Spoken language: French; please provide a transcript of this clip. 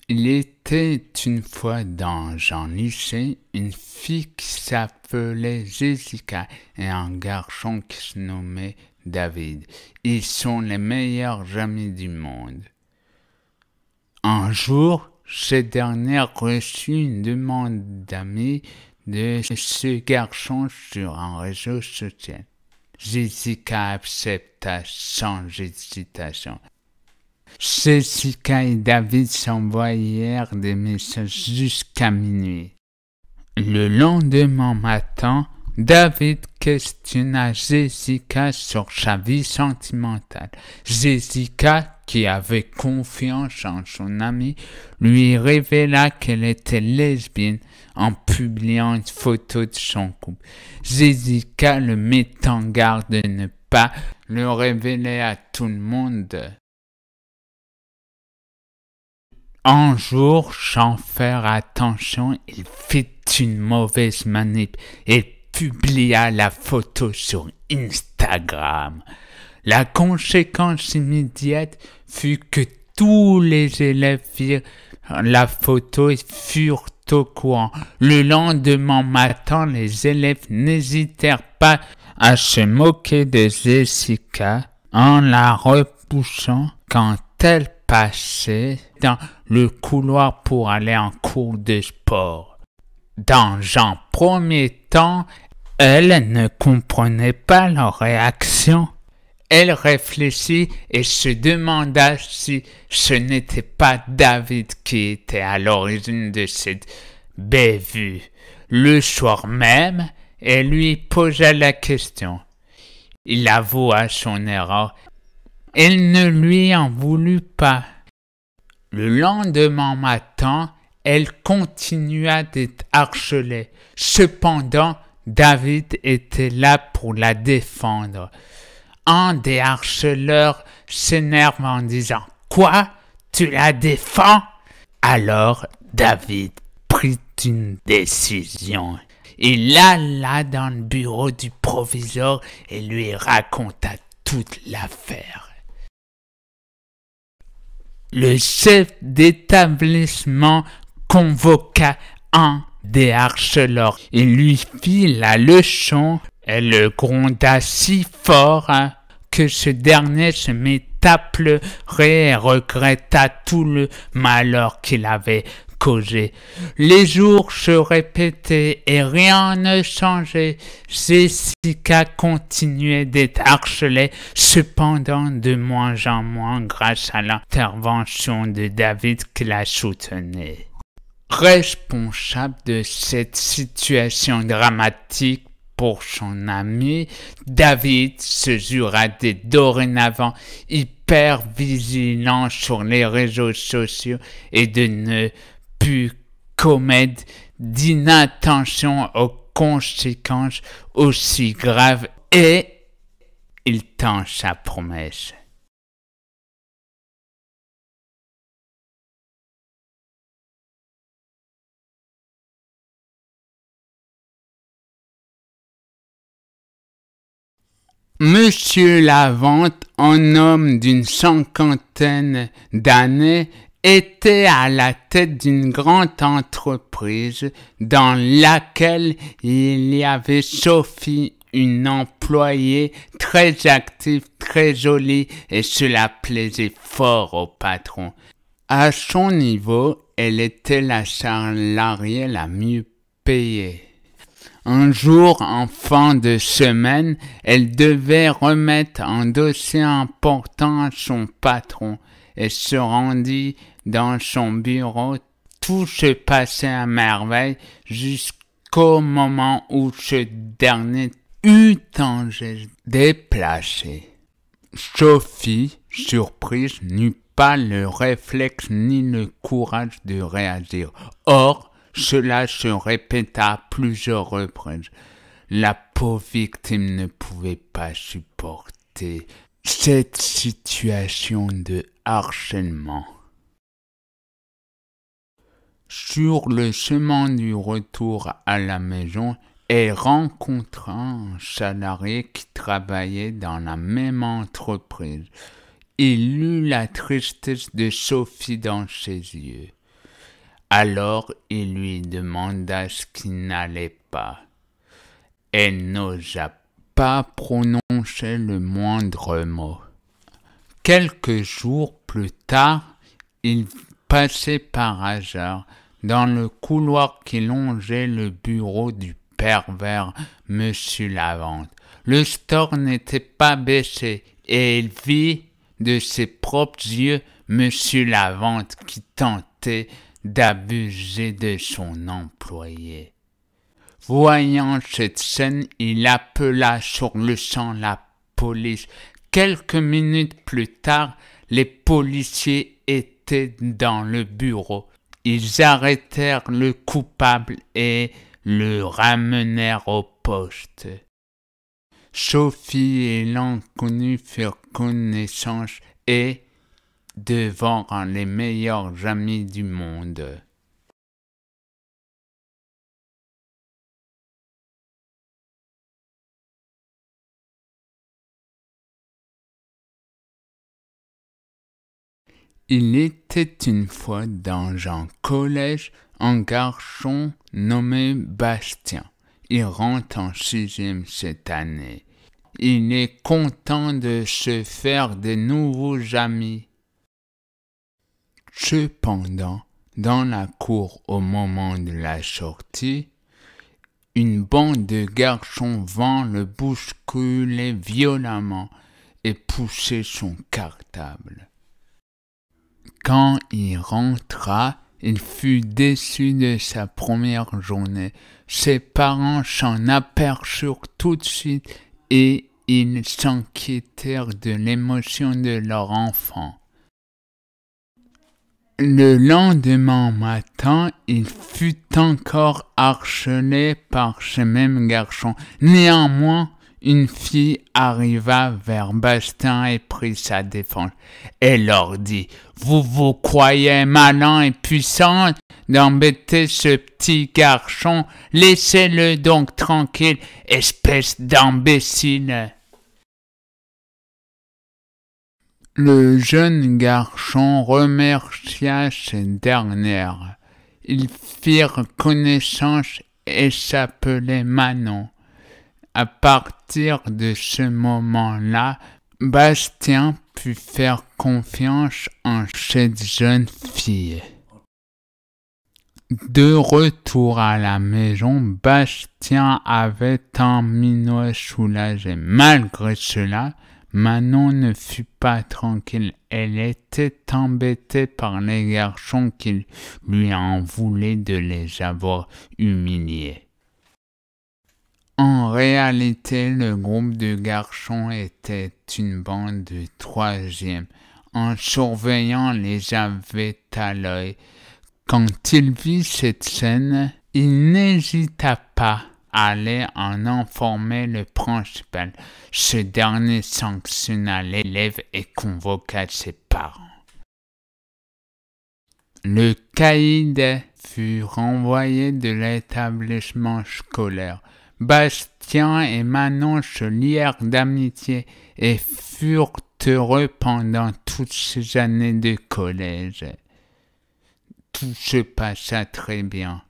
Il était une fois dans un lycée une fille qui s'appelait Jessica et un garçon qui se nommait David. Ils sont les meilleurs amis du monde. Un jour, ce dernier reçut une demande d'amis de ce garçon sur un réseau social. Jessica accepta sans hésitation. Jessica et David s'envoyèrent des messages jusqu'à minuit. Le lendemain matin, David questionna Jessica sur sa vie sentimentale. Jessica, qui avait confiance en son ami, lui révéla qu'elle était lesbienne en publiant une photo de son couple. Jessica le mit en garde de ne pas le révéler à tout le monde. Un jour, sans faire attention, il fit une mauvaise manip et publia la photo sur Instagram. La conséquence immédiate fut que tous les élèves virent la photo et furent au courant. Le lendemain matin, les élèves n'hésitèrent pas à se moquer de Jessica en la repoussant quand elle passait dans le couloir pour aller en cours de sport. Dans un premier temps, elle ne comprenait pas leur réaction. Elle réfléchit et se demanda si ce n'était pas David qui était à l'origine de cette bévue. Le soir même, elle lui posa la question. Il avoua son erreur. Elle ne lui en voulut pas. Le lendemain matin, elle continua d'être harcelée. Cependant, David était là pour la défendre. Un des harceleurs s'énerve en disant « Quoi? Tu la défends ?» Alors, David prit une décision. Il alla dans le bureau du proviseur et lui raconta toute l'affaire. Le chef d'établissement convoqua un des harceleurs et lui fit la leçon. Elle le gronda si fort que ce dernier se mit à pleurer et regretta tout le malheur qu'il avait causé. Les jours se répétaient et rien ne changeait. Jessica continuait d'être harcelée, cependant de moins en moins grâce à l'intervention de David qui la soutenait. Responsable de cette situation dramatique pour son ami, David se jura d'être dorénavant hyper vigilant sur les réseaux sociaux et de ne plus commettre d'inattention aux conséquences aussi graves, et il tint sa promesse. Monsieur Lavente, un homme d'une cinquantaine d'années, était à la tête d'une grande entreprise dans laquelle il y avait Sophie, une employée très active, très jolie, et cela plaisait fort au patron. À son niveau, elle était la salariée la mieux payée. Un jour, en fin de semaine, elle devait remettre un dossier important à son patron et se rendit dans son bureau. Tout se passait à merveille jusqu'au moment où ce dernier eut un geste déplacé. Sophie, surprise, n'eut pas le réflexe ni le courage de réagir. Or, cela se répéta à plusieurs reprises. La pauvre victime ne pouvait pas supporter cette situation de harcèlement. Sur le chemin du retour à la maison, elle rencontra un salarié qui travaillait dans la même entreprise. Il eut la tristesse de Sophie dans ses yeux. Alors il lui demanda ce qui n'allait pas. Elle n'osa pas prononcer le moindre mot. Quelques jours plus tard, il passait par hasard dans le couloir qui longeait le bureau du pervers Monsieur Lavande. Le store n'était pas baissé et il vit de ses propres yeux Monsieur Lavande qui tentait d'abuser de son employé. Voyant cette scène, il appela sur le champ la police. Quelques minutes plus tard, les policiers étaient dans le bureau. Ils arrêtèrent le coupable et le ramenèrent au poste. Sophie et l'inconnu firent connaissance et devinrent les meilleurs amis du monde. Il était une fois dans un collège un garçon nommé Bastien. Il rentre en 6e cette année. Il est content de se faire de nouveaux amis. Cependant, dans la cour au moment de la sortie, une bande de garçons vint le bousculer violemment et pousser son cartable. Quand il rentra, il fut déçu de sa première journée. Ses parents s'en aperçurent tout de suite et ils s'inquiétèrent de l'émotion de leur enfant. Le lendemain matin, il fut encore harcelé par ce même garçon. Néanmoins, une fille arriva vers Bastien et prit sa défense. Elle leur dit « Vous vous croyez malin et puissant d'embêter ce petit garçon, laissez-le donc tranquille, espèce d'imbécile !» Le jeune garçon remercia cette dernière. Ils firent connaissance et s'appelaient Manon. À partir de ce moment-là, Bastien put faire confiance en cette jeune fille. De retour à la maison, Bastien avait un minot soulagé. Malgré cela, Manon ne fut pas tranquille. Elle était embêtée par les garçons qui lui en voulaient de les avoir humiliés. En réalité, le groupe de garçons était une bande de 3e. Un surveillant les avait à l'œil. Quand il vit cette scène, il n'hésita pas à aller en informer le principal. Ce dernier sanctionna l'élève et convoqua ses parents. Le caïd fut renvoyé de l'établissement scolaire. Bastien et Manon se lièrent d'amitié et furent heureux pendant toutes ces années de collège. Tout se passa très bien.